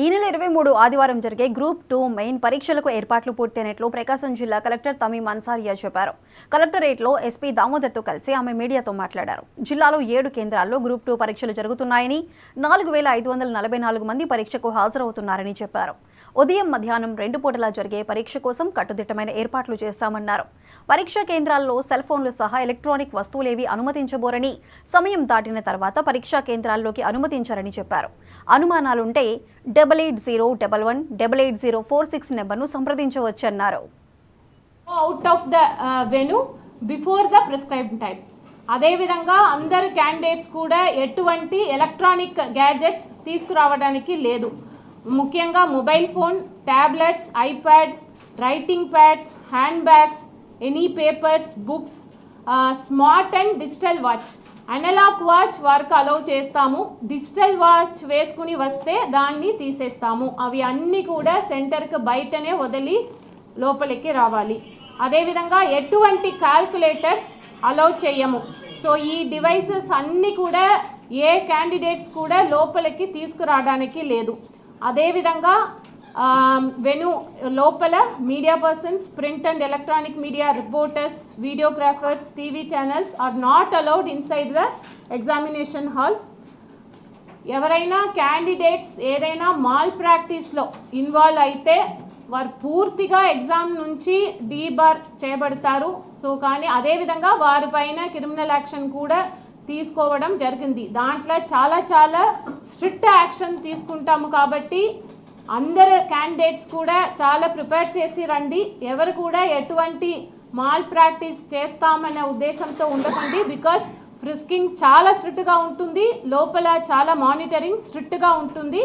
ఈ నెల 23 ఆదివారం జరిగే గ్రూప్ 2 మెయిన్ పరీక్షలకు ఏర్పాట్లు పూర్తయినట్లు ప్రకాశం జిల్లా కలెక్టర్ తమీం అన్సారియా చెప్పారు. కలెక్టరేట్లో ఎస్పీ దామోదర్తో కలిసి ఆమె మీడియాతో మాట్లాడారు. జిల్లాలో 7 కేంద్రాల్లో గ్రూప్ 2 పరీక్షలు జరుగుతున్నాయని, 4544 మంది పరీక్షకు హాజరవుతున్నారని చెప్పారు. ఉదయం మధ్యాహ్నం 2 పూటలా జరిగే పరీక్ష కోసం కట్టుదిట్టమైన ఏర్పాట్లు చేశామన్నారు. పరీక్షా కేంద్రాల్లో సెల్ ఫోన్లు సహా ఎలక్ట్రానిక్ వస్తువులేవి అనుమతించబోరని, సమయం దాటిన తర్వాత పరీక్షా కేంద్రాల్లోకి అనుమతించారని చెప్పారు. అనుమానాలుంటే 8801188046 నెంబర్ను సంప్రదించవచ్చన్నారు. Out of the venue before the prescribed time. అదేవిధంగా అందరు క్యాండిడేట్స్ కూడా ఎటువంటి ఎలక్ట్రానిక్ గ్యాడ్జెట్స్ తీసుకురావడానికి లేదు. ముఖ్యంగా mobile phone, tablets, iPad, writing pods, hand bags, any papers, books, smart and digital watch. Analogue watch వారికి అలౌ చేస్తాము. డిజిటల్ వాచ్ వేసుకుని వస్తే దాన్ని తీసేస్తాము. అవి అన్నీ కూడా సెంటర్కి బయటనే వదిలి లోపలికి రావాలి. అదేవిధంగా ఎటువంటి క్యాల్కులేటర్స్ అలౌ చేయము. సో ఈ డివైసెస్ అన్నీ కూడా ఏ క్యాండిడేట్స్ కూడా లోపలికి తీసుకురావడానికి లేదు. అదేవిధంగా వెను లోపల media persons, print and electronic media reporters, videographers, TV channels are not allowed inside the examination hall. ఎవరైనా క్యాండిడేట్స్ ఏదైనా మాల్ ప్రాక్టీస్లో ఇన్వాల్వ్ అయితే వారు పూర్తిగా ఎగ్జామ్ నుంచి డీబార్ చేయబడతారు. సో కానీ అదేవిధంగా వారిపైన క్రిమినల్ యాక్షన్ కూడా తీసుకోవడం జరిగింది. దాంట్లో చాలా స్ట్రిక్ట్ యాక్షన్ తీసుకుంటాము. కాబట్టి అందరు క్యాండిడేట్స్ కూడా చాలా ప్రిపేర్ చేసి రండి. ఎవరు కూడా ఎటువంటి మాల్ ప్రాక్టీస్ చేస్తామనే ఉద్దేశంతో ఉండకండి. బికాస్ ఫ్రిస్కింగ్ చాలా స్ట్రిక్ట్గా ఉంటుంది, లోపల చాలా మానిటరింగ్ స్ట్రిక్ట్గా ఉంటుంది.